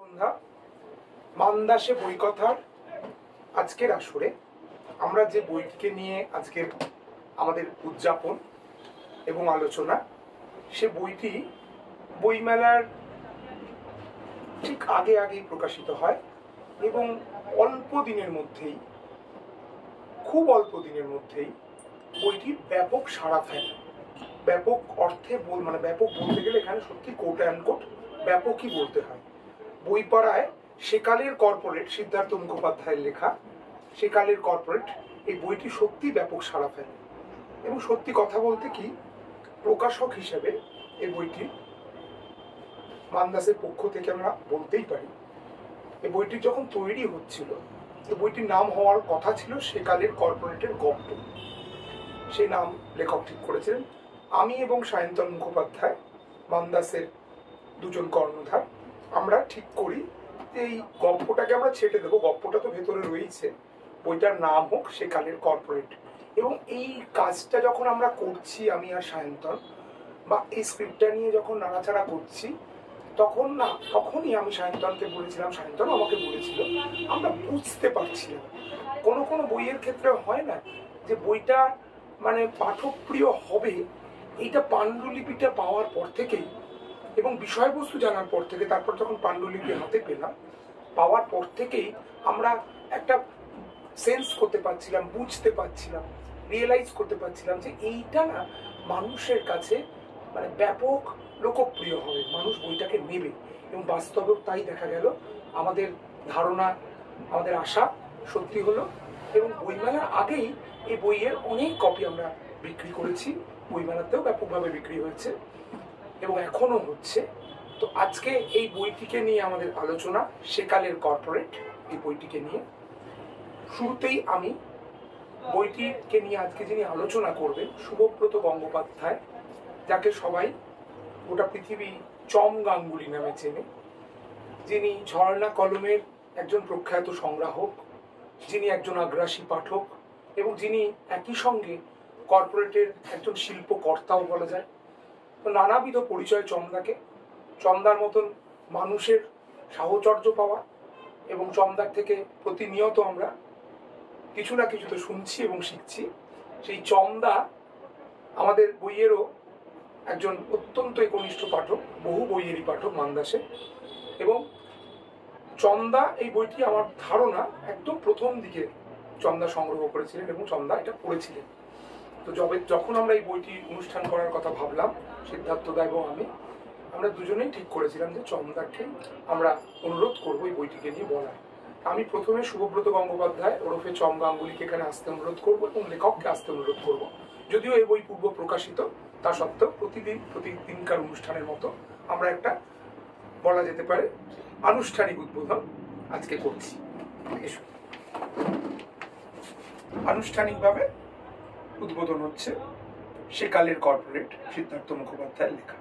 সন্ধ্যা মান্দাসে বইকথার আজকের আসরে আমরা যে বইটিকে নিয়ে আজকের আমাদের উদযাপন এবং আলোচনা, সে বইটি বইমেলার ঠিক আগেই প্রকাশিত হয় এবং খুব অল্প দিনের মধ্যেই বইটি ব্যাপক সাড়া ফেলে। ব্যাপক অর্থে ব্যাপক বলতে গেলে এখানে সত্যি কোট অ্যান্ড কোট ব্যাপকই বলতে হয়। বইপাড়ায় সেকালের কর্পোরেট, সিদ্ধার্থ মুখোপাধ্যায়ের লেখা সেকালের কর্পোরেট, এই বইটি সত্যি ব্যাপক সাড়া ফেলে। এবং সত্যি কথা বলতে কি, প্রকাশক হিসেবে এই বইটি মান্দাসের পক্ষ থেকে আমরা বলতেই পারি, এই বইটি যখন তৈরি হচ্ছিল, এই বইটির নাম হওয়ার কথা ছিল সেকালের কর্পোরেটের গপ্প। সেই নাম লেখক ঠিক করেছিলেন। আমি এবং সায়ন্তন মুখোপাধ্যায়, মান্দাসের দুজন কর্ণধার, আমরা ঠিক করি যে এই গপ্পটাকে আমরা ছেটে দেবো। গপ্পটা তো ভেতরে রয়েছে, বইটার নাম হোক সেকালের কর্পোরেট। এবং এই কাজটা যখন আমরা করছি, আমি আর সায়ন্তন, বা এই স্ক্রিপ্টটা নিয়ে যখন নাড়াচাড়া করছি, তখনই আমি সায়ন্তনকে বলেছিলাম, সায়ন্তন আমাকে বলেছিল, আমরা বুঝতে পারছিলাম। কোনো বইয়ের ক্ষেত্রে হয় না যে বইটা পাঠকপ্রিয় হবে, এইটা পাণ্ডুলিপিটা পাওয়ার পর থেকেই এবং বিষয়বস্তু জানার পর থেকে, তারপর যখন পাণ্ডুলিপি হাতে পেলাম, পাওয়ার পর থেকেই আমরা একটা সেন্স করতে পারছিলাম, বুঝতে পারছিলাম, রিয়েলাইজ করতে পারছিলাম যে এইটা না মানুষের কাছে ব্যাপক লোকপ্রিয় হবে, মানুষ বইটাকে নেবে। এবং বাস্তবেও তাই দেখা গেল। আমাদের ধারণা, আমাদের আশা সত্যি হলো। এবং বইমেলার আগেই এই বইয়ের অনেক কপি আমরা বিক্রি করেছি, বইমেলাতেও ব্যাপকভাবে বিক্রি হয়েছে এবং এখনো হচ্ছে। তো আজকে এই বইটিকে নিয়ে আমাদের আলোচনা, সেকালের কর্পোরেট, এই বইটিকে নিয়ে। শুরুতেই আমি বইটিকে নিয়ে আজকে যিনি আলোচনা করবেন, শুভব্রত গঙ্গোপাধ্যায়, যাকে সবাই গোটা পৃথিবী চম গাঙ্গুলি নামে চেনে, যিনি ঝর্ণা কলমের একজন প্রখ্যাত সংগ্রাহক, যিনি একজন আগ্রাসী পাঠক এবং যিনি একই সঙ্গে কর্পোরেটের একজন শিল্পকর্তাও বলা যায়। তো নানাবিধ পরিচয় চমদার মতন মানুষের সাহচর্য পাওয়া, এবং চমদার থেকে প্রতিনিয়ত আমরা কিছু না কিছু তো শুনছি এবং শিখছি। সেই চমদা আমাদের বইয়েরও একজন অত্যন্ত একনিষ্ঠ পাঠক, বহু বইয়েরই পাঠক মান্দাসে। এবং চন্দা এই বইটি আমার ধারণা একদম প্রথম দিকে চন্দা সংগ্রহ করেছিলেন এবং চন্দা এটা পড়েছিলেন। তো যখন আমরা এই বইটি অনুষ্ঠান করার কথা ভাবলাম, সিদ্ধার্থ দা এবং আমরা দুজনেই ঠিক করেছিলাম যে চন্দাকে আমরা অনুরোধ করবো এই বইটিকে নিয়ে বলার। আমি প্রথমে শুভব্রত গঙ্গোপাধ্যায় ওরফে চম গাঙ্গুলিকে এখানে আসতে অনুরোধ করবো এবং লেখককে আসতে অনুরোধ করবো। যদিও এই বই পূর্ব প্রকাশিত, তা সত্ত্বেও প্রতিদিনকার অনুষ্ঠানের মতো আমরা একটা, বলা যেতে পারে, আনুষ্ঠানিক উদ্বোধন আজকে করছি। আনুষ্ঠানিকভাবে উদ্বোধন হচ্ছে সেকালের কর্পোরেট, সিদ্ধার্থ মুখোপাধ্যায়ের লেখা।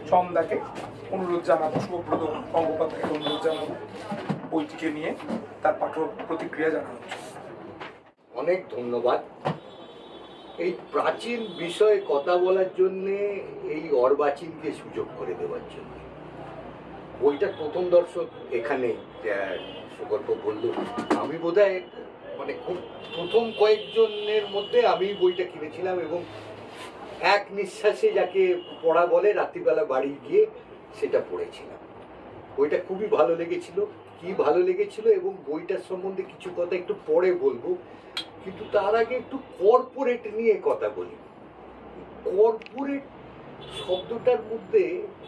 চন্দাকে অনুরোধ জানাবো, শুভব্রত গঙ্গোপাধ্যায়কে অনুরোধ জানাবো বইটিকে নিয়ে তার পাঠক প্রতিক্রিয়া জানানোর জন্য। অনেক ধন্যবাদ। এই প্রাচীন বিষয়ে কথা বলার জন্যে, এই অর্বাচীনকে সুযোগ করে দেওয়ার জন্য। বইটার প্রথম দর্শক এখানে সুগল্প বলল, আমি বোধহয় খুব প্রথম কয়েকজনের মধ্যে আমি বইটা কিনেছিলাম এবং এক নিঃশ্বাসে, যাকে পড়া বলে, রাত্রিবেলা বাড়ি গিয়ে সেটা পড়েছিলাম। বইটা খুবই ভালো লেগেছিল। কি ভালো লেগেছিল, এবং বইটার সম্বন্ধে কিছু কথা একটু পরে বলবো, কিন্তু তার আগে একটু কর্পোরেট নিয়ে কথা বলি। কর্পোরেট শব্দটার মধ্যে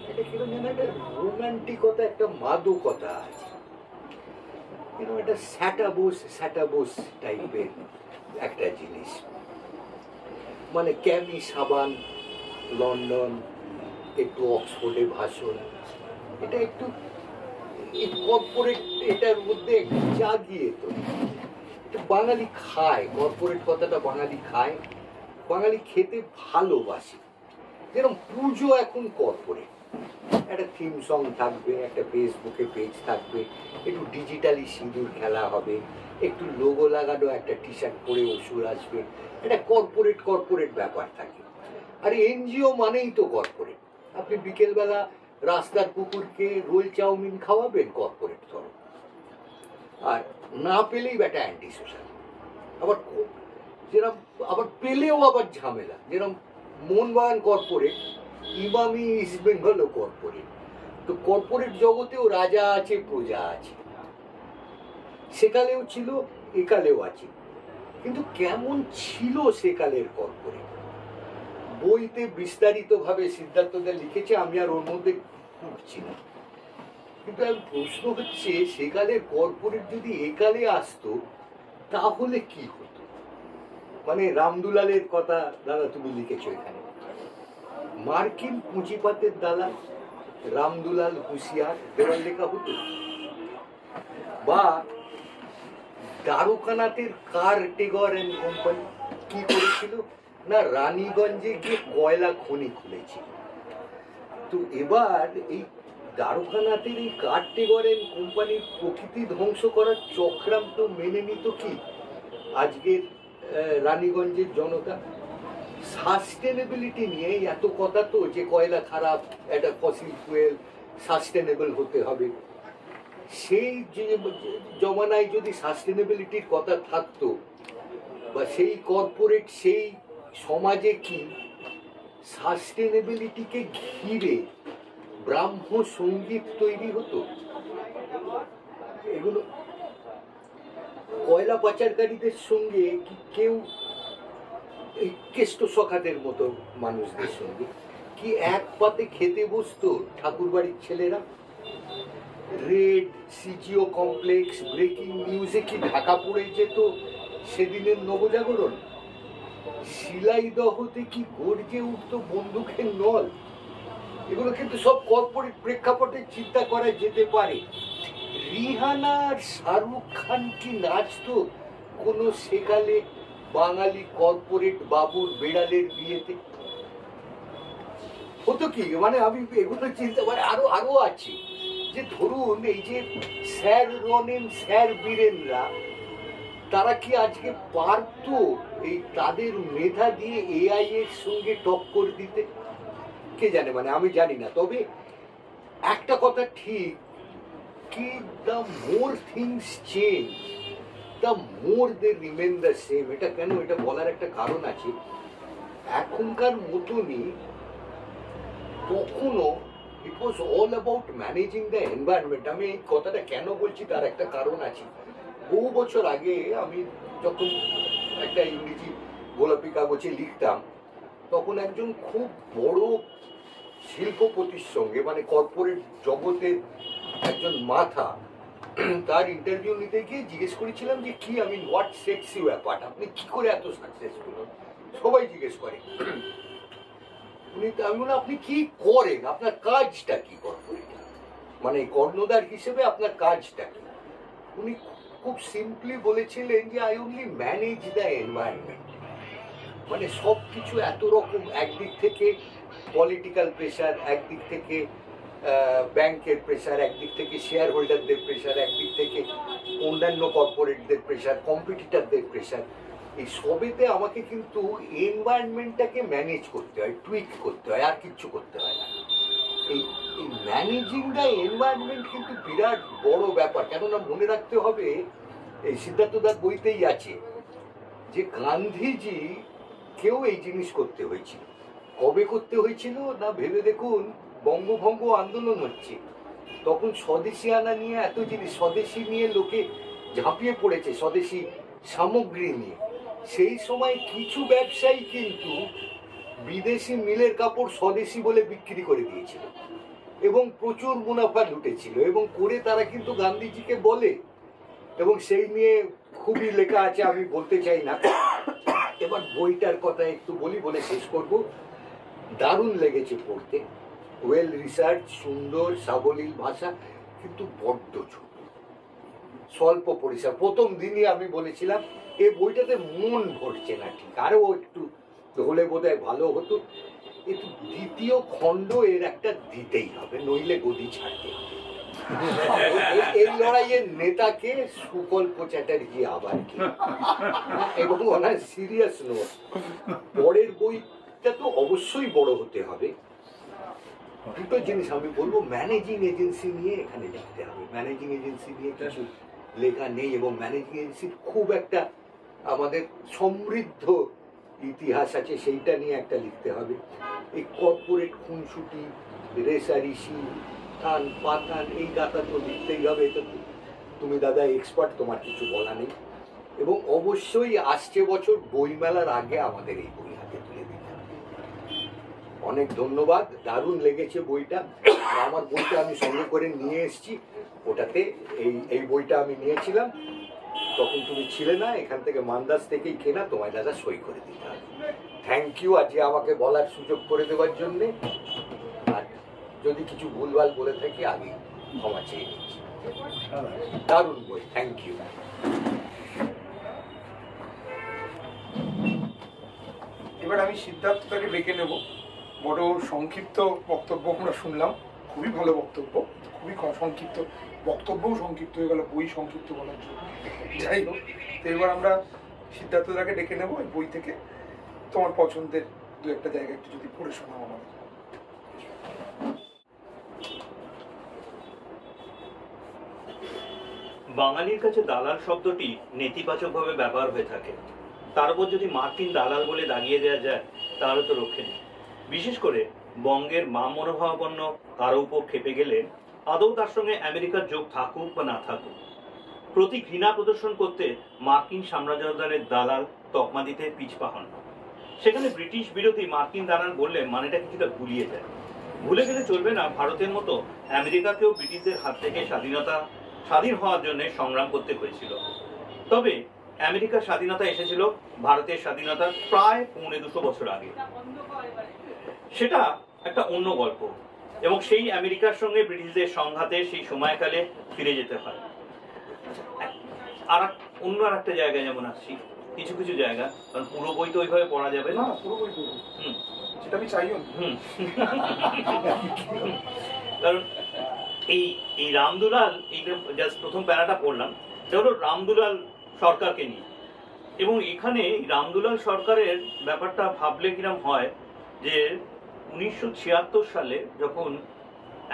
একটা কিরকম যেন একটা রোমান্টিকতা, একটা মাদকতা আছে, কিরকম একটা স্যাটাবোস টাইপের একটা জিনিস। ক্যামি সাবান, লন্ডন, একটু অক্সফোর্ডে ভাষণ, এটা একটু কর্পোরেট, এটার মধ্যে একটু জাগিয়ে তো বাঙালি খায়। কর্পোরেট কথাটা বাঙালি খায়, বাঙালি খেতে ভালোবাসে। যেরকম পুজো এখন কর্পোরেট, একটা থিম সং থাকবে, একটা ফেসবুকে পেজ থাকবে, একটু ডিজিটালি সিঁদুর খেলা হবে, একটু লোগো লাগানো একটা টি শার্ট পরে অসুর আসবে, একটা কর্পোরেট ব্যাপার থাকে। আর এনজিও মানেই তো কর্পোরেট। আপনি বিকেলবেলা রাস্তার কুকুরকে রোল চাউমিন খাওয়াবেন, কর্পোরেট ধরো, আর না পেলেই ব্যাটা অ্যান্টি সোশ্যাল। আবার যেরকম আবার পেলেও আবার ঝামেলা, যেরকম মোহনবাগান কর্পোরেট, ইমামি ইস্ট বেঙ্গলও কর্পোরেট। তো কর্পোরেট জগতেও রাজা আছে, প্রজা আছে, সেকালেও ছিল, একালেও আছে। কিন্তু কেমন ছিল সেকালের কর্পোরেট, বইতে বিস্তারিতভাবে সিদ্ধার্থদা লিখেছে, আমি আর ওর মধ্যে ঢুকছি না। কিন্তু প্রশ্ন হচ্ছে, সেকালের কর্পোরেট যদি একালে আসতো তাহলে কি হতো? মানে রামদুলালের কথা দাদা তুমি লিখেছো এখানে, মার্কিন পুঁজিপাতের দালাল রামদুলাল হুঁশিয়ার দেওয়াল লেখা হতো। বা দ্বারকানাথের কার টেগর অ্যান্ড কোম্পানি কি করেছিল না, রানীগঞ্জে গিয়ে কয়লা খনি খুলেছিল। তো এবার এই দ্বারকানাথের এই কার টেগর অ্যান্ড কোম্পানির প্রকৃতি ধ্বংস করার চক্রান্ত মেনে নিত কি আজকের রানীগঞ্জের জনতা? সাস্টেনেবিলিটি নিয়ে এত কথা তো, যে কয়লা খারাপ, একটা ফসিল ফুয়েল, সাস্টেনেবল হতে হবে। সেই যে জমানায় যদি সাস্টেনেবিলিটির কথা থাকতো, বা সেই কর্পোরেট সেই সমাজে কি সাস্টেনেবিলিটিকে ঘিরে ব্রাহ্ম সঙ্গীত তৈরি হতো? এগুলো কয়লা পাচারকারীদের সঙ্গে কি কেউ, এই কেষ্ট সখাতের মতো মানুষদের সঙ্গে কি এক পাতে খেতে বসতো ঠাকুর বাড়ির ছেলেরা? রেড, সিজিও কমপ্লেক্স, ব্রেকিং নিউজে কি ঢাকা পড়ে যেত সেদিনের নবজাগরণ? শিলাইদহতে কি গর্জে উঠত বন্দুকের নল? এগুলো কিন্তু সব কর্পোরেট প্রেক্ষাপটে চিন্তা করা যেতে পারে। রিহানা আর শাহরুখ খান কি নাচতো কোনো সেকালে বাঙালি কর্পোরেট বাবুর বেড়ালের বিয়েতে? হতো কি? মানে আমি এগুলো চিন্তা করে আরো আছে, যে ধরুন এই যে স্যার রনেন, স্যার বীরেনরা, তারা কি আজকে পারতো এই তাদের মেধা দিয়ে এআই এর সঙ্গে টক্কর দিতে? কে জানে, মানে আমি জানি না। তবে একটা কথা ঠিক, কি the more things change the more they remain the same. এটা কেন, এটা বলার একটা কারণ আছে। এখনকার মতনই তখনও it was all about managing the environment. আমি এই কথাটা কেন বলছি তার একটা কারণ আছে। বহু বছর আগে আমি যখন একটা ইংরেজি গোলাপি কাগজে লিখতাম, তখন একজন খুব বড় শিল্পপতির সঙ্গে, মানে কর্পোরেট জগতের একজন মাথা, তার ইন্টারভিউ নিতে গিয়ে জিজ্ঞেস করেছিলাম যে কি, আমি হোয়াট সেটস ইউ অ্যাপার্ট, আপনি কি করে এত সাকসেসফুল হন? সবাই জিজ্ঞেস করে। উনি, আমি বললাম আপনি কি করেন, আপনার কাজটা কি কর্পোরেট, মানে কর্ণধার হিসেবে আপনার কাজটা কি? উনি খুব সিম্পলি বলেছিলেন যে I only manage the environment. মানে সব কিছু এত রকম, একদিক থেকে পলিটিক্যাল প্রেশার, একদিক থেকে ব্যাংকের প্রেশার, একদিক থেকে শেয়ার হোল্ডারদের প্রেশার, একদিক থেকে অন্যান্য কর্পোরেটদের প্রেশার, কম্পিটিটরদের প্রেশার, এই সবেতে আমাকে কিন্তু এনভায়রনমেন্টটাকে ম্যানেজ করতে হয়, টুইক করতে হয়, আর কিচ্ছু করতে হয় না। এই ম্যানেজিং দ্য এনভায়রনমেন্ট কিন্তু বিরাট বড় ব্যাপার। কেননা মনে রাখতে হবে, এই সিদ্ধার্থদার বইতেই আছে যে গান্ধীজি কেউ এই জিনিস করতে হয়েছিল। কবে করতে হয়েছিল না, ভেবে দেখুন, বঙ্গভঙ্গ আন্দোলন হচ্ছে, তখন স্বদেশি আনা নিয়ে এত জিনিস, স্বদেশি নিয়ে লোকে ঝাঁপিয়ে পড়েছে, স্বদেশি সামগ্রী নিয়ে। সেই সময় কিছু ব্যবসায়ী কিন্তু বিদেশি মিলের কাপড় স্বদেশি বলে বিক্রি করে দিয়েছিল এবং প্রচুর মুনাফা লুটেছিল, এবং করে তারা কিন্তু গান্ধীজিকে বলে, এবং সেই নিয়ে খুবই লেখা আছে, আমি বলতে চাই না। এবার বইটার কথা একটু বলি, বলে শেষ করব। দারুণ লেগেছে পড়তে, ওয়েল রিসার্চ, সুন্দর সাবলীল ভাষা, কিন্তু বড্ড ছোট, স্বল্প পরিসর। প্রথম দিনই আমি বলেছিলাম এই বইটাতে মন ভরছে না, ঠিক আরও একটু হলে বোধহয় ভালো হতো। একটু দ্বিতীয় খণ্ড এর একটা দিতেই হবে, নইলে গদি ছাড়তে হবে। এই লড়াইয়ের নেতাকে সুকল্প চ্যাটার্জি আবার কি, এবং ওনার সিরিয়াস নোট। পরের বইটা তো অবশ্যই বড় হতে হবে, দুটো জিনিস আমি বলবো, ম্যানেজিং এজেন্সি নিয়ে এখানে লিখতে হবে। ম্যানেজিং এজেন্সি নিয়ে কিছু লেখা নেই, এবং ম্যানেজিং এজেন্সির খুব একটা আমাদের সমৃদ্ধ ইতিহাস আছে, সেইটা নিয়ে একটা লিখতে হবে। এই কর্পোরেট খুনসুটি, রেসারিসি, টান পাতান, এই গাথা তো লিখতেই হবে। এটা তুমি দাদা এক্সপার্ট, তোমার কিছু বলা নেই। এবং অবশ্যই আসছে বছর বইমেলার আগে আমাদের এই বই হাতে তুলে দিতে হবে। অনেক ধন্যবাদ, দারুণ লেগেছে বইটা। আমার বইটা আমি সঙ্গে করে নিয়ে এসেছি, ওটাতে এই বইটা আমি নিয়েছিলাম, তখন তুমি ছিলে না, এখান থেকে মান্দাস থেকেই কেনা, তোমায় দাদা সই করে দিতে হবে। থ্যাংক ইউ আজকে আমাকে বলার সুযোগ করে দেওয়ার জন্যে। আর যদি কিছু ভুলভাল বলে থাকি আগে ক্ষমা চেয়ে নিচ্ছি। দারুণ বই, থ্যাংক ইউ। এবার আমি সিদ্ধার্থটাকে ডেকে নেব। বড় সংক্ষিপ্ত বক্তব্য আমরা শুনলাম, খুবই ভালো বক্তব্য, খুবই সংক্ষিপ্ত বক্তব্যও সংক্ষিপ্ত হয়ে গেল বই সংক্ষিপ্ত বলার জন্য। যাই হোক, তো এবার আমরা সিদ্ধার্থটাকে ডেকে নেব এই বই থেকে। তোমার পছন্দের দু একটা জায়গা একটু যদি পড়ে শোনাও আমাদের। বাঙালির কাছে দালাল শব্দটি নেতিবাচকভাবে ব্যবহার হয়ে থাকে, তার উপর যদি মার্কিন দালাল বলে দাগিয়ে দেওয়া যায় তাহলে তো রক্ষে নেই। বিশেষ করে বঙ্গের বাম মনোভাবাপন্ন কারো উপর খেপে গেলে আদৌ তার সঙ্গে আমেরিকার যোগ থাকুক বা না থাকুক, প্রতি ঘৃণা প্রদর্শন করতে মার্কিন সাম্রাজ্যবাদের দালাল তকমা দিতে পিছপা হন। সেখানে ব্রিটিশ বিরোধী মার্কিন দালাল বললে মানেটা কিছুটা গুলিয়ে যায়। ভুলে গেলে চলবে না, ভারতের মতো আমেরিকাকেও ব্রিটিশদের হাত থেকে স্বাধীন হওয়ার জন্য সংগ্রাম করতে হয়েছিল। তবে আমেরিকার স্বাধীনতা এসেছিল ভারতের স্বাধীনতা প্রায় 250 বছর আগে। সেটা একটা অন্য গল্প, এবং সেই আমেরিকার সঙ্গে ব্রিটিশদের সংঘাতে সেই সময়কালে ফিরে যেতে হয়। আর অন্য আর একটা জায়গায় যেমন আসছি, কিছু কিছু জায়গা, কারণ পুরো বই তো ওইভাবে পড়া যাবে না। পুরো বই সেটা আমি চাইও। কারণ এই রামদুলাল, এই জাস্ট প্রথম প্যারাটা পড়লাম, এটা হলো রামদুলাল সরকারকে নিয়ে। এবং এখানে রামদুলাল সরকারের ব্যাপারটা ভাবলে কিরম হয় যে 1976 সালে যখন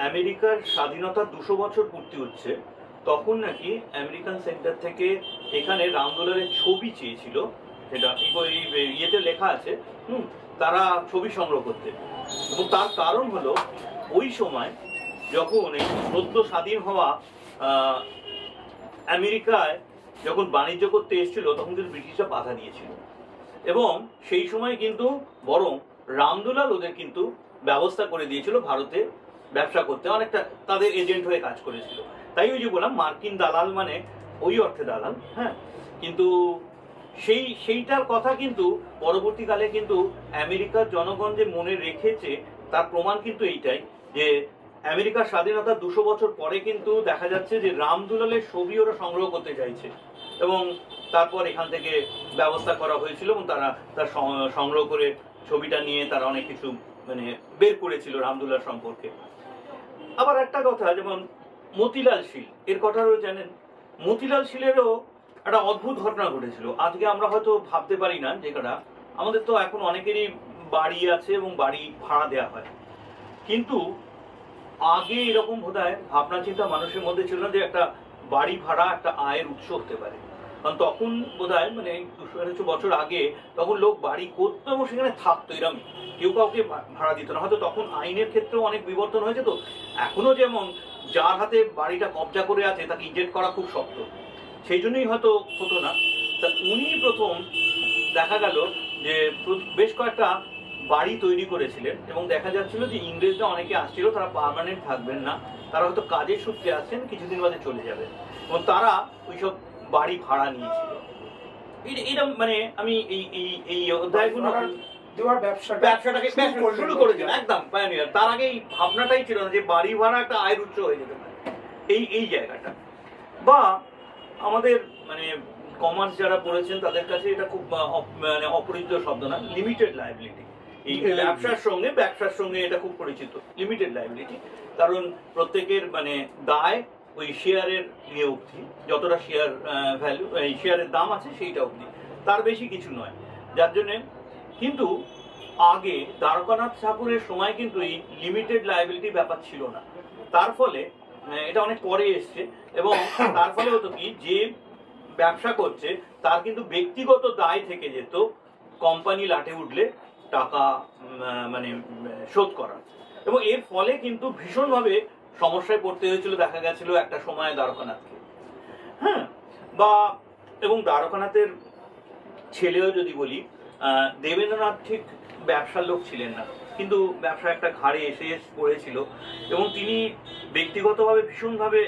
আমেরিকার স্বাধীনতার 200 বছর পূর্তি হচ্ছে, তখন নাকি আমেরিকান সেন্টার থেকে এখানে রামদুলালের ছবি চেয়েছিল, সেটা ইয়েতে লেখা আছে, তারা ছবি সংগ্রহ করতে। এবং তার কারণ হলো ওই সময় যখন এই সদ্য স্বাধীন হওয়া আমেরিকায় যখন বাণিজ্য করতে এসেছিল, তখন কিন্তু ব্রিটিশরা বাধা দিয়েছিল, এবং সেই সময় কিন্তু বরং রামদুলাল ওদের কিন্তু ব্যবস্থা করে দিয়েছিল ভারতে ব্যবসা করতে, অনেকটা তাদের এজেন্ট হয়ে কাজ করেছিল। তাই ওই যে বললাম মার্কিন দালাল মানে ওই অর্থে দালাল, হ্যাঁ। কিন্তু সেইটার কথা কিন্তু পরবর্তীকালে কিন্তু আমেরিকার জনগণ যে মনে রেখেছে তার প্রমাণ কিন্তু এইটাই, যে আমেরিকার স্বাধীনতার 200 বছর পরে কিন্তু দেখা যাচ্ছে যে রামদুলালের ছবি ওরা সংগ্রহ করতে চাইছে, এবং তারপর এখান থেকে ব্যবস্থা করা হয়েছিল, এবং তারা তার সংগ্রহ করে ছবিটা নিয়ে তারা অনেক কিছু মানে বের করেছিল রামদুলাল সম্পর্কে। আবার একটা কথা, যেমন মতিলাল শীল, এর কথাও জানেন। মতিলাল শীলেরও একটা অদ্ভুত ঘটনা ঘটেছিল। আজকে আমরা হয়তো ভাবতে পারি না, যেটা আমাদের তো এখন অনেকেরই বাড়ি আছে এবং বাড়ি ভাড়া দেওয়া হয়, কিন্তু আগে এরকম বোধহয় ভাবনা চিন্তা মানুষের মধ্যে ছিল না যে একটা বাড়ি ভাড়া একটা আয়ের উৎস হতে পারে। কারণ তখন বোধহয় মানে 200 বছর আগে তখন লোক বাড়ি করতো এবং সেখানে থাকতো, এরকম কেউ কাউকে ভাড়া দিত না। হয়তো তখন আইনের ক্ষেত্রেও অনেক বিবর্তন হয়েছে, তো এখনো যেমন যার হাতে বাড়িটা কবজা করে আছে তাকে ইজেক্ট করা খুব শক্ত, সেই জন্যই হয়তো হতো না। তা উনি প্রথম দেখা গেল যে বেশ কয়েকটা বাড়ি তৈরি করেছিলেন, এবং দেখা যাচ্ছিল যে ইংরেজরা অনেকে আসছিল, তারা পার্মানেন্ট থাকবেন না, তারা হয়তো কাজের সূত্রে আসছেন, কিছুদিন বাদে চলে যাবে, এবং তারা ওইসব বাড়ি ভাড়া নিয়েছিল। এটা মানে আমি এই অধ্যায়গুলো ব্যবসাটাকে শুরু করেছিল একদম পায়োনিয়ার। তার আগে এই ভাবনাটাই ছিল না যে বাড়ি ভাড়া একটা আয়ের উৎস হয়ে যেতে পারে এই জায়গাটা। বা আমাদের মানে কমার্স যারা পড়েছেন তাদের কাছে এটা খুব মানে অপরিচিত শব্দ না, লিমিটেড লায়াবিলিটি। এই ব্যবসার সঙ্গে এটা খুব পরিচিত, লিমিটেড লায়াবিলিটি। কারণ প্রত্যেকের মানে দায় ওই শেয়ারের ইয়ে অবধি, যতটা শেয়ার ভ্যালু এই শেয়ারের দাম আছে সেইটা অবধি, তার বেশি কিছু নয়। যার জন্যে কিন্তু আগে দ্বারকানাথ ঠাকুরের সময় কিন্তু এই লিমিটেড লায়াবিলিটি ব্যাপার ছিল না। তার ফলে এটা অনেক পরে এসছে, এবং তার ফলে হতো কি, যে ব্যবসা করছে তার কিন্তু ব্যক্তিগত দায় থেকে যেত কোম্পানি লাটে উঠলে টাকা মানে শোধ করা, এবং এর ফলে কিন্তু ভীষণভাবে সমস্যায় পড়তে হয়েছিল দেখা গেছিল একটা সময় দ্বারকানাথকে। হ্যাঁ, বা এবং দ্বারকানাথের ছেলেও যদি বলি, দেবেন্দ্রনাথ ঠিক ব্যবসার লোক ছিলেন না, কিন্তু ব্যবসা একটা ঘাড়ে এসে পড়েছিল, এবং তিনি ব্যক্তিগতভাবে ভীষণভাবে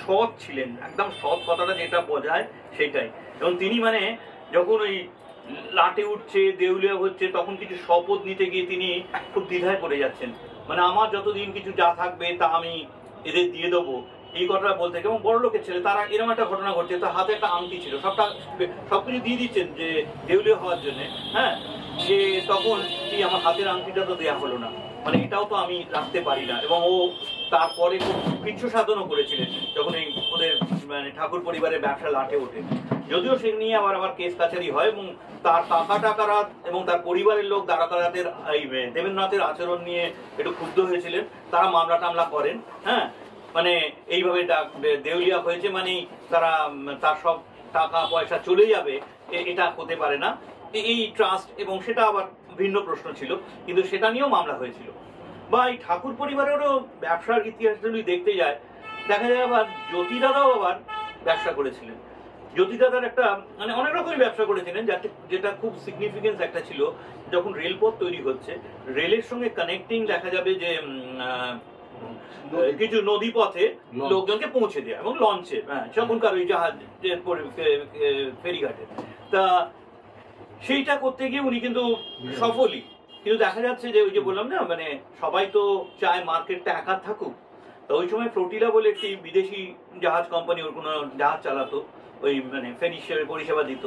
সৎ ছিলেন, একদম সৎ কথাটা যেটা বোঝায় সেটাই। এবং তিনি মানে যখন ওই লাটে উঠছে, দেউলিয়া হচ্ছে, তখন কিছু শপথ নিতে গিয়ে তিনি খুব দ্বিধায় পড়ে যাচ্ছেন, মানে আমার যতদিন কিছু যা থাকবে তা আমি এদের দিয়ে দেবো, এই কথাটা বলতে। এবং বড় লোকের ছেলে, তারা এরকম একটা ঘটনা ঘটছে, তার হাতে একটা আংটি ছিল, সবকিছু দিয়ে দিচ্ছেন যে দেউলিয়া হওয়ার জন্য। হ্যাঁ, যে তখন এই আমার হাতের আংটিটা তো দেওয়া হলো না, মানে এটাও তো আমি রাখতে পারি না। এবং ও তারপরে খুব কৃচ্ছ সাধনও করেছিলেন যখন এই ওদের মানে ঠাকুর পরিবারের ব্যবসা লাটে ওঠে, যদিও সে নিয়ে আবার কেস কাছারি হয়, এবং তার টাকারা এবং তার পরিবারের লোক দ্বারকানাথের এই দেবেন্দ্রনাথের আচরণ নিয়ে একটু ক্ষুব্ধ হয়েছিলেন, তারা মামলা টামলা করেন। হ্যাঁ, মানে এইভাবে দেউলিয়া হয়েছে মানে তারা তার সব টাকা পয়সা চলে যাবে, এটা হতে পারে না, এই ট্রাস্ট, এবং সেটা আবার ভিন্ন প্রশ্ন ছিল, কিন্তু সেটা নিয়েও মামলা হয়েছিল। বা এই ঠাকুর পরিবারেরও ব্যবসার ইতিহাস যদি দেখতে যায়, দেখা যায় আবার জ্যোতিদাদাও আবার ব্যবসা করেছিলেন। জ্যোতিদাদার একটা মানে অনেক রকমই ব্যবসা করেছিলেন, যেটা খুব সিগনিফিকেন্স একটা ছিল, যখন রেলপথ তৈরি হচ্ছে, রেলের সঙ্গে কানেক্টিং দেখা যাবে যে কিছু নদী পথে লোকজনকে পৌঁছে দেওয়া, এবং লঞ্চে, হ্যাঁ, তখনকার ওই জাহাজের ফেরিঘাটে, তা সেইটা করতে গিয়ে উনি কিন্তু সফলই। কিন্তু দেখা যাচ্ছে যে ওই যে বললাম না, মানে সবাই তো চায় মার্কেটটা একা থাকুক, তো ওই সময় ফ্লোটিলা বলে একটি বিদেশি জাহাজ কোম্পানি ওর কোনো জাহাজ চালাতো, ওই মানে ফেরি পরিষেবা দিত,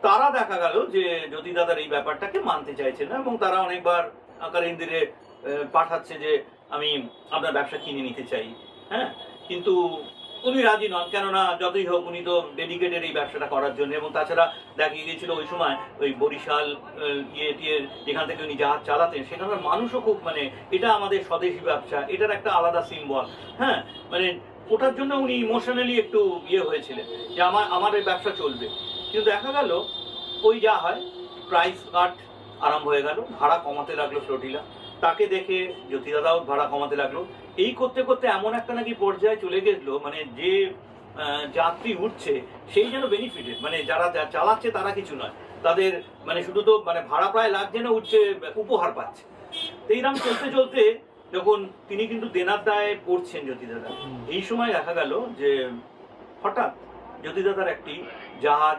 তারা দেখা গেল যে জ্যোতিদাদার এই ব্যাপারটাকে মানতে চাইছে না, এবং তারা অনেকবার আকার ইন্দিরে পাঠাচ্ছে যে আমি আপনার ব্যবসা কিনে নিতে চাই। হ্যাঁ, কিন্তু উনি রাজি নন, কেননা যতই হোক উনি তো ডেডিকেটেড এই ব্যবসাটা করার জন্য। এবং তাছাড়া দেখা গিয়েছিল ওই সময় ওই বরিশাল যেখান থেকে উনি জাহাজ চালাতেন, সেখানকার মানুষও খুব মানে এটা আমাদের স্বদেশী ব্যবসা, এটার একটা আলাদা সিম্বল। হ্যাঁ, মানে ওটার জন্য উনি ইমোশনালি একটু হয়েছিলেন যে আমার এই ব্যবসা চলবে। কিন্তু দেখা গেল ওই যা হয়, প্রাইস কাট আরম্ভ হয়ে গেল, ভাড়া কমাতে লাগলো ফ্লোটিলা, তাকে দেখে জ্যোতিদাদাও ভাড়া কমাতে লাগলো। এই করতে করতে এমন একটা নাকি পর্যায়ে চলে গেছিল, মানে যে যাত্রী উঠছে সেই যেন বেনিফিটেড, মানে যারা চালাচ্ছে তারা কিছু নয়, তাদের মানে শুধু তো মানে ভাড়া প্রায় লাগছে না, উঠছে উপহার পাচ্ছে। এইরকম চলতে চলতে যখন তিনি কিন্তু দেনার দায়ে পড়ছেন জ্যোতিদাদা, এই সময় দেখা গেল যে হঠাৎ জ্যোতিদাদার একটি জাহাজ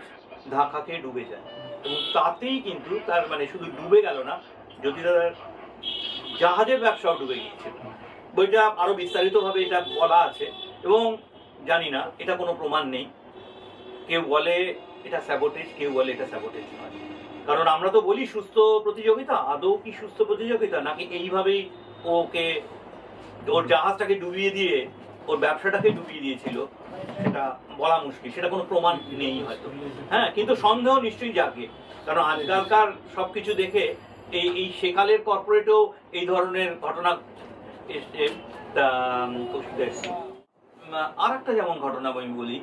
ধাক্কা খেয়ে ডুবে যায়, এবং তাতেই কিন্তু তার মানে শুধু ডুবে গেল না, জ্যোতিদাদার জাহাজের ব্যবসাও ডুবে গিয়েছিল। বইটা আরো বিস্তারিতভাবে এটা বলা আছে, এবং জানি না, এটা কোনো প্রমাণ নেই, কেউ বলে এটা স্যাবোটেজ, কেউ বলে এটা স্যাবোটেজ নয়। কারণ আমরা তো বলি সুস্থ প্রতিযোগিতা, আদৌ কি সুস্থ প্রতিযোগিতা, নাকি এইভাবেই ওকে ওর জাহাজটাকে ডুবিয়ে দিয়ে ওর ব্যবসাটাকে ডুবিয়ে দিয়েছিল, সেটা বলা মুশকিল, সেটা কোনো প্রমাণ নেই হয়তো। হ্যাঁ, কিন্তু সন্দেহ নিশ্চয়ই জাগে, কারণ আজকালকার সবকিছু দেখে এই সেকালের কর্পোরেটও এই ধরনের ঘটনা এসছে। আর একটা যেমন ঘটনা আমি বলি,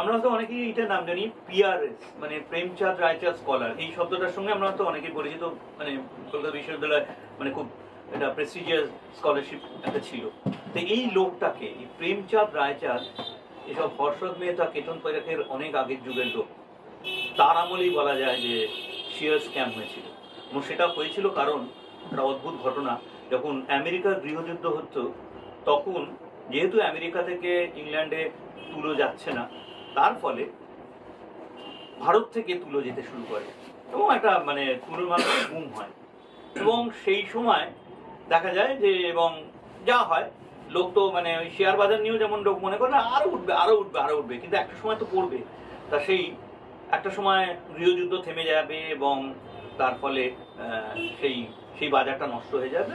আমরা তো অনেকেই এইটার নাম জানি পিআরএস, মানে প্রেমচাঁদ রায়চাঁদ স্কলার, এই শব্দটার সঙ্গে আমরা তো অনেকে পরিচিত, মানে কলকাতা বিশ্ববিদ্যালয় মানে খুব এটা প্রেস্টিজিয়াস স্কলারশিপ একটা ছিল। তো এই লোকটাকে, এই প্রেমচাঁদ রায়চাঁদ, এসব হর্ষদ মেহতা, কেতন পৈরাকের অনেক আগের যুগের লোক, তার আমলেই বলা যায় যে শেয়ার স্ক্যাম হয়েছিল। এবং সেটা হয়েছিল কারণ একটা অদ্ভুত ঘটনা, যখন আমেরিকার গৃহযুদ্ধ হতো, তখন যেহেতু আমেরিকা থেকে ইংল্যান্ডে তুলো যাচ্ছে না, তার ফলে ভারত থেকে তুলো যেতে শুরু করে, এবং একটা মানে তুলোর মাধ্যমে গুম হয়। এবং সেই সময় দেখা যায় যে, এবং যা হয়, লোক তো মানে ওই শেয়ার বাজার নিয়েও যেমন লোক মনে করে আরো উঠবে আরো উঠবে আরো উঠবে, কিন্তু একটা সময় তো পড়বে। তা সেই একটা সময় গৃহযুদ্ধ থেমে যাবে, এবং তার ফলে সেই বাজারটা নষ্ট হয়ে যাবে,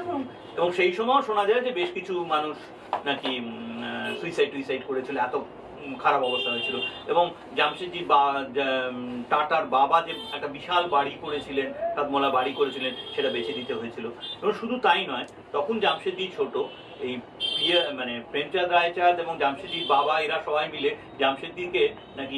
এবং সেই সময়ও শোনা যায় যে বেশ কিছু মানুষ নাকি সুইসাইড করেছিল, এত খারাপ অবস্থা হয়েছিল। এবং জামশেদজি টাটার বাবা যে একটা বিশাল বাড়ি করেছিলেন, কাতমলা বাড়ি করেছিলেন, সেটা বেচে দিতে হয়েছিল। এবং শুধু তাই নয়, তখন জামশেদজি ছোট, এই মানে প্রেমচাঁদ রায়চাঁদ এবং জামশেদজির বাবা এরা সবাই মিলে জামশেদজিকে নাকি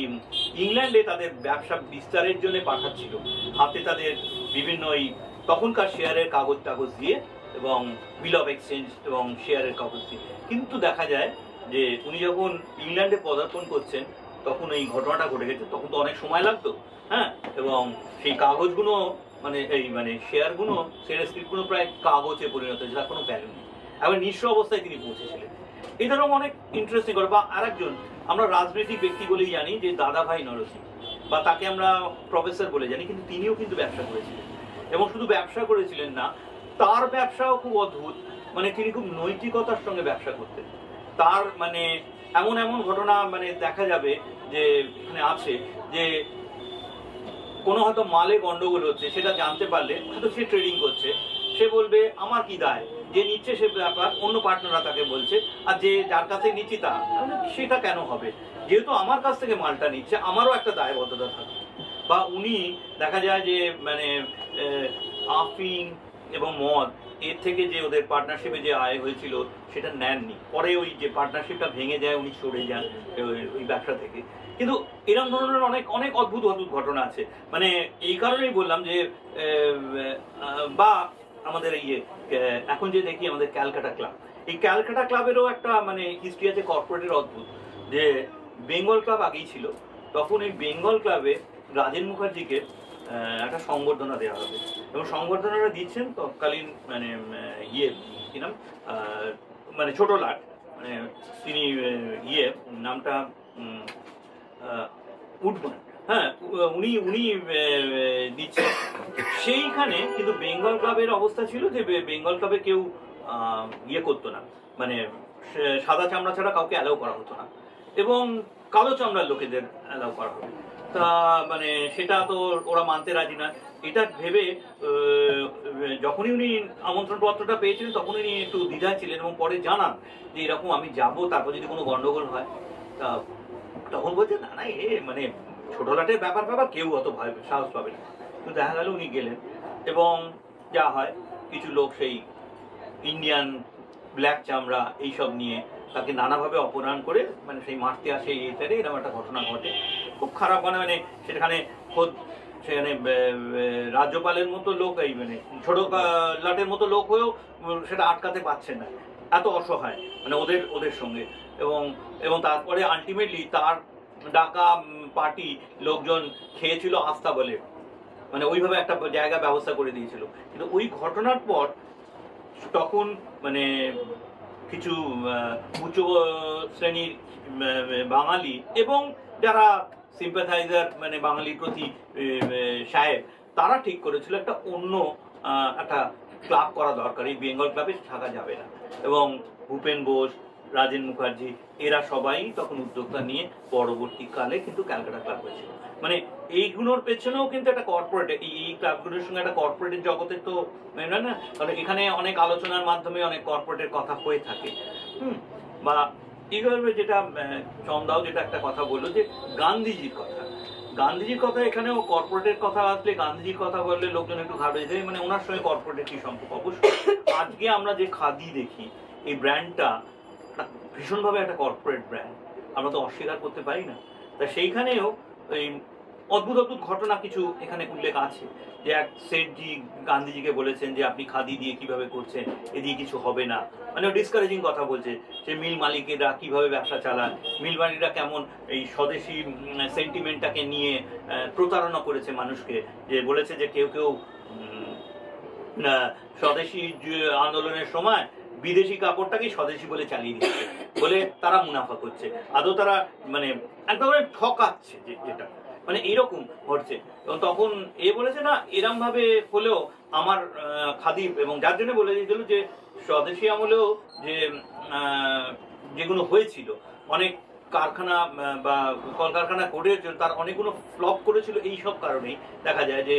ইংল্যান্ডে তাদের ব্যবসা বিস্তারের জন্য পাঠাচ্ছিল, হাতে তাদের বিভিন্ন এই তখনকার শেয়ারের কাগজ টাগজ দিয়ে এবং বিল অফ এক্সচেঞ্জ এবং শেয়ারের কাগজ দিয়ে। কিন্তু দেখা যায় যে উনি যখন ইংল্যান্ডে পদার্পণ করছেন তখন এই ঘটনাটা ঘটে গেছে। তখন তো অনেক সময় লাগতো, হ্যাঁ, এবং সেই কাগজগুলো মানে শেয়ারগুলো, শেয়ারের স্ক্রিপ্টগুলো প্রায় কাগজে পরিণত হয়েছে, তার কোনো ভ্যালু নেই। আবার নিঃস্ব অবস্থায় তিনি পৌঁছেছিলেন। এই ধরনের অনেক ইন্টারেস্টিং করে। বা আরেকজন আমরা রাজনৈতিক ব্যক্তি বলেই জানি যে দাদাভাই নরসিং, বা তাকে আমরা প্রফেসর বলে জানি, কিন্তু তিনিও কিন্তু ব্যবসা করেছিলেন। এবং শুধু ব্যবসা করেছিলেন না, তার ব্যবসাও খুব অদ্ভুত। মানে তিনি খুব নৈতিকতার সঙ্গে ব্যবসা করতেন। তার মানে এমন এমন ঘটনা মানে দেখা যাবে যে এখানে আছে যে কোনো হয়তো মালে গন্ডগোল হচ্ছে, সেটা জানতে পারলে হয়তো সে ট্রেডিং করছে, সে বলবে আমার কি দায়, যে নিচ্ছে সে ব্যাপার, অন্য পার্টনাররা তাকে বলছে, আর যে যার কাছে নিচ্ছি তা সেটা কেন হবে, যেহেতু আমার কাছ থেকে মালটা নিচ্ছে আমারও একটা দায়বদ্ধতা থাকে। বা উনি দেখা যায় যে মানে আফিং এবং মদ এর থেকে যে ওদের পার্টনারশিপে যে আয় হয়েছিল সেটা নেননি, পরে ওই যে পার্টনারশিপটা ভেঙে যায়, উনি সরে যান ওই ব্যবসা থেকে। কিন্তু এরকম ধরনের অনেক অনেক অদ্ভুত অদ্ভুত ঘটনা আছে। মানে এই কারণেই বললাম যে বা আমাদের এখন যে দেখি আমাদের ক্যালকাটা ক্লাব, এই ক্যালকাটা ক্লাবেরও একটা মানে হিস্ট্রি আছে কর্পোরেটের অদ্ভুত। যে বেঙ্গল ক্লাব আগেই ছিল, তখন এই বেঙ্গল ক্লাবে রাজেন মুখার্জিকে একটা সংবর্ধনা দেওয়া হবে, এবং সংবর্ধনাটা দিচ্ছেন তৎকালীন মানে কি নাম, মানে ছোট লাট, মানে তিনি নামটা উডবার্ন, হ্যাঁ, উনি দিচ্ছেন। সেইখানে কিন্তু বেঙ্গল ক্লাবের অবস্থা ছিল যে বেঙ্গল ক্লাবে কেউ করতো না, মানে সাদা চামড়া ছাড়া কাউকে অ্যালাউ করা হতো না, এবং কালো চামড়ার লোকেদের অ্যালাউ করা হবে। তা মানে সেটা তো ওরা মানতে রাজি না। এটা ভেবে যখনই উনি আমন্ত্রণ পত্রটা পেয়েছিলেন তখন উনি একটু দ্বিধায় ছিলেন, এবং পরে জানান যে এরকম আমি যাব, তারপর যদি কোনো গন্ডগোল হয়। তা তখন বলছে না না, মানে ছোট লাটের ব্যাপার কেউ অত ভয় সাহস পাবে না। কিন্তু দেখা গেল উনি গেলেন, এবং যা হয় কিছু লোক সেই ইন্ডিয়ান ব্ল্যাক চামড়া এইসব নিয়ে তাকে নানাভাবে অপমান করে মানে সেই মারতে আসে, এইটারে এরকম একটা ঘটনা ঘটে। খুব খারাপ, মানে সেখানে খোদ সেখানে রাজ্যপালের মতো লোক, এই মানে ছোট লাটের মতো লোক হয়েও সেটা আটকাতে পারছে না, এত অসহায় মানে ওদের সঙ্গে। এবং তারপরে আলটিমেটলি তার ডাকা পার্টি লোকজন খেয়েছিল আস্থা বলে, মানে ওইভাবে একটা জায়গা ব্যবস্থা করে দিয়েছিল। কিন্তু ওই ঘটনার পর তখন মানে কিছু উচ্চ শ্রেণীর বাঙালি এবং যারা সিম্প্যাথাইজার মানে বাঙালির প্রতি সাহেব, তারা ঠিক করেছিল একটা অন্য একটা ক্লাব করা দরকার, এই বেঙ্গল ক্লাবে থাকা যাবে না। এবং ভূপেন বোস, রাজেন মুখার্জি এরা সবাই তখন উদ্যোক্তা নিয়ে পরবর্তীকালে কিন্তু ক্যালকাটা ক্লাব হয়েছিল। মানে এইগুলোর পেছনেও কিন্তু একটা কর্পোরেট, এই ক্লাবগুলোর সঙ্গে একটা কর্পোরেটের জগতের তো না, কারণ এখানে অনেক আলোচনার মাধ্যমে অনেক কর্পোরেটের কথা হয়ে থাকে। বা এইভাবে যেটা চন্দাও যেটা একটা কথা বললো যে গান্ধীজির কথা, এখানেও কর্পোরেটের কথা আসলে গান্ধীজির কথা বললে লোকজন একটু ঘাবড়ে যায়, মানে ওনার সঙ্গে কর্পোরেটের কি সম্পর্ক। অবশ্যই আজকে আমরা যে খাদি দেখি, এই ব্র্যান্ডটা ভীষণভাবে একটা কর্পোরেট ব্র্যান্ড, আমরা তো অস্বীকার করতে পারি না। তা সেইখানেও এই অদ্ভুত অদ্ভুত ঘটনা কিছু এখানে উল্লেখ আছে, যে এক সেঠজি গান্ধীজিকে বলেছেন যে আপনি খাদি দিয়ে কিভাবে করছেন, এদিকে কিছু হবে না, মানে ডিসকারেজিং কথা বলছে। যে মিল মালিকেরা কিভাবে ব্যবসা চালান, মিল মালিকরা কেমন এই স্বদেশি সেন্টিমেন্টটাকে নিয়ে প্রতারণা করেছে মানুষকে, যে বলেছে যে কেউ স্বদেশি আন্দোলনের সময় বিদেশি কাপড়টাকে স্বদেশি বলে চালিয়ে দিচ্ছে, বলে তারা মুনাফা করছে, আদৌ তারা মানে একদম ঠকাচ্ছে, যেটা মানে এইরকম ঘটছে। এবং তখন বলেছে না এরম ভাবে হলেও আমার খাদি, এবং যার জন্য বলে দিয়েছিল যে স্বদেশি আমলেও যে যেগুলো হয়েছিল অনেক কারখানা বা কলকারখানা করে তার অনেকগুলো ফ্লপ করেছিল, এই সব কারণেই দেখা যায় যে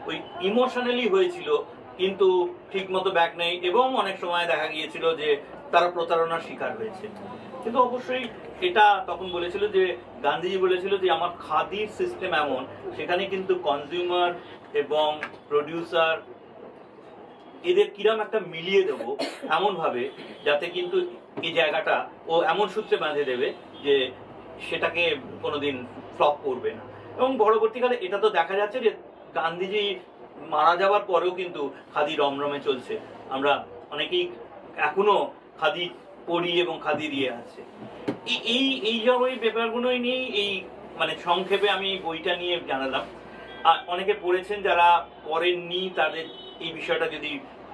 ওই ইমোশনালি হয়েছিল, কিন্তু ঠিক মতো ব্যাক নেই, এবং অনেক সময় দেখা গিয়েছিল যে তারা প্রতারণার শিকার হয়েছে। কিন্তু অবশ্যই এটা তখন বলেছিল যে গান্ধীজি বলেছিল যে আমার খাদির সিস্টেম এমন, সেখানে কিন্তু কনজিউমার এবং প্রডিউসার এদের কিরম একটা মিলিয়ে দেবো এমন ভাবে যাতে কিন্তু এই জায়গাটা ও এমন সূত্রে বাঁধে দেবে যে সেটাকে কোনোদিন ফ্লপ করবে না। এবং পরবর্তীকালে এটা তো দেখা যাচ্ছে যে গান্ধীজি মারা যাওয়ার পরেও কিন্তু খাদি রমরমে চলছে, আমরা অনেকেই এখনো খাদি পরি এবং খাদি দিয়ে আছে। এই সব ওই ব্যাপারগুলোই নিয়েই এই মানে সংক্ষেপে আমি বইটা নিয়ে জানালাম। আর অনেকে পড়েছেন, যারা পড়েননি তাদের এই বিষয়টা যদি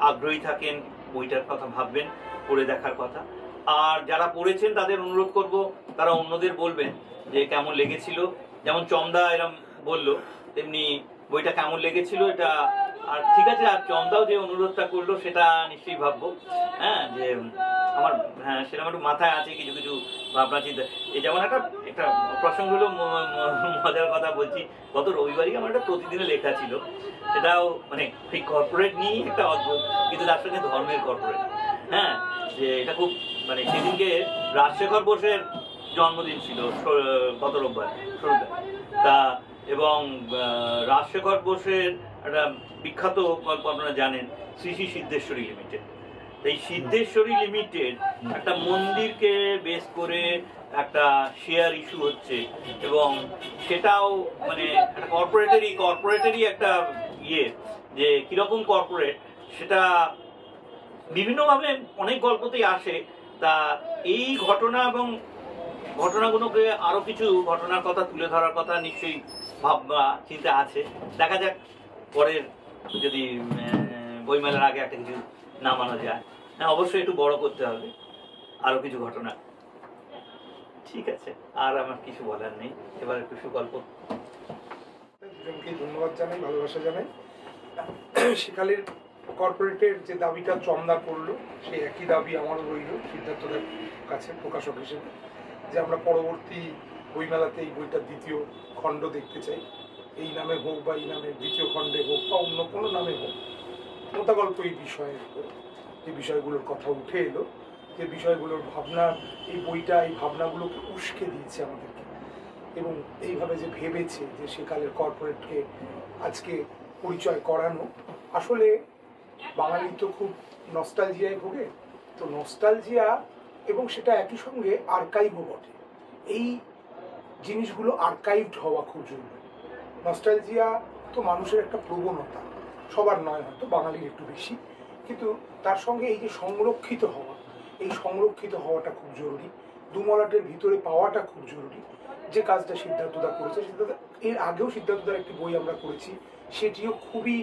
আগ্রহী থাকেন বইটার কথা ভাববেন, পড়ে দেখার কথা। আর যারা পড়েছেন তাদের অনুরোধ করব তারা অন্যদের বলবেন যে কেমন লেগেছিল। যেমন চন্দা এরম বললো, তেমনি বইটা কেমন লেগেছিল এটা। আর ঠিক আছে, আর চন্দাও যে অনুরোধটা করলো সেটা নিশ্চয়ই ভাববো, হ্যাঁ, যে আমার সেরকম একটু মাথায় আছে কিছু কিছু ভাবনা চিন্তা। এই যেমন একটা প্রসঙ্গ হলো, মজার কথা বলছি, গত রবিবারই আমার একটা প্রতিদিনে লেখা ছিল, সেটাও মানে এই কর্পোরেট নিয়েই একটা অদ্ভুত, কিন্তু তার সঙ্গে ধর্মের কর্পোরেট। হ্যাঁ, যে এটা খুব মানে সেদিনকে রাজশেখর বোসের জন্মদিন ছিল গত রোববার শুরুতে তা, এবং রাজশেখর বোসের একটা বিখ্যাত গল্প আপনারা জানেন, শ্রী শ্রী সিদ্ধেশ্বরী লিমিটেড। এই সিদ্ধেশ্বরী লিমিটেড একটা মন্দিরকে বেস করে একটা শেয়ার ইস্যু হচ্ছে, এবং সেটাও মানে একটা কর্পোরেটেরই একটা ইয়ে, যে কিরকম কর্পোরেট সেটা বিভিন্নভাবে অনেক গল্পতেই আসে। তা এই ঘটনা এবং ঘটনাগুলোকে আরো কিছু ঘটনার কথা তুলে ধরার কথা নিশ্চয়ই ভাবনা চিন্তা আছে। দেখা যাক পরের যদি বইমেলার আগে একটা কিছু নামানো যায়। হ্যাঁ, অবশ্যই একটু বড় করতে হবে আরো কিছু ঘটনা। ঠিক আছে, আর আমার কিছু বলার নেই, এবার একটু সুগল্প। দুজনকে ধন্যবাদ জানাই, ভালোবাসা জানাই। সেকালের কর্পোরেটের যে দাবিটা চন্দা করলো, সেই একই দাবি আমারও রইল সিদ্ধার্থদের কাছে প্রকাশক হিসেবে, যে আমরা পরবর্তী বইমেলাতে এই বইটার দ্বিতীয় খণ্ড দেখতে চাই। এই নামে হোক বা এই নামে দ্বিতীয় খণ্ডে হোক বা অন্য কোনো নামে হোক, মোটা গল্প এই বিষয়ের উপর যে বিষয়গুলোর কথা উঠে এলো, যে বিষয়গুলোর ভাবনা, এই বইটা এই ভাবনাগুলোকে উস্কে দিয়েছে আমাদেরকে, এবং এইভাবে যে ভেবেছে যে সেকালের কর্পোরেটকে আজকে পরিচয় করানো। আসলে বাঙালি তো খুব নস্টালজিয়ায় ভোগে, তো নস্টালজিয়া এবং সেটা একই সঙ্গে আর্কাইভও বটে। এই জিনিসগুলো আর্কাইভড হওয়া খুব জরুরি। নস্টালজিয়া তো মানুষের একটা প্রবণতা, সবার নয়, হয়তো বাঙালির একটু বেশি, কিন্তু তার সঙ্গে এই যে সংরক্ষিত হওয়া, এই সংরক্ষিত হওয়াটা খুব জরুরি, দুমলাটের ভিতরে পাওয়াটা খুব জরুরি। যে কাজটা সিদ্ধার্থদা করেছে, এর আগেও সিদ্ধার্থদার একটি বই আমরা করেছি, সেটিও খুবই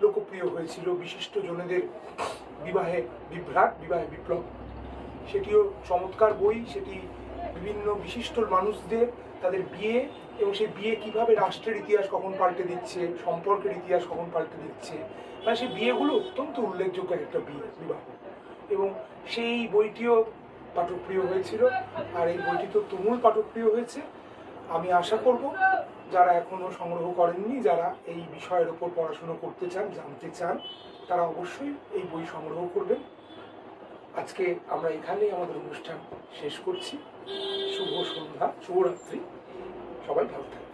লোকপ্রিয় হয়েছিল, বিশিষ্ট জনেদের বিবাহে বিভ্রাট, বিবাহে বিপ্লব। সেটিও চমৎকার বই। সেটি বিভিন্ন বিশিষ্ট মানুষদের তাদের বিয়ে, এবং সেই বিয়ে কিভাবে রাষ্ট্রের ইতিহাস কখন পাল্টে দিচ্ছে, সম্পর্কের ইতিহাস কখন পাল্টে দিচ্ছে, মানে সেই বিয়েগুলো অত্যন্ত উল্লেখযোগ্য একটা বিবাহ। এবং সেই বইটিও পাঠকপ্রিয় হয়েছিল, আর এই বইটি তো তুমুল পাঠকপ্রিয় হয়েছে। আমি আশা করব যারা এখনো সংগ্রহ করেননি, যারা এই বিষয়ের উপর পড়াশুনো করতে চান, জানতে চান, তারা অবশ্যই এই বই সংগ্রহ করবেন। আজকে আমরা এখানেই আমাদের অনুষ্ঠান শেষ করছি। শুভ সন্ধ্যা, শুভরাত্রি, সবাই ভালো থাকবেন।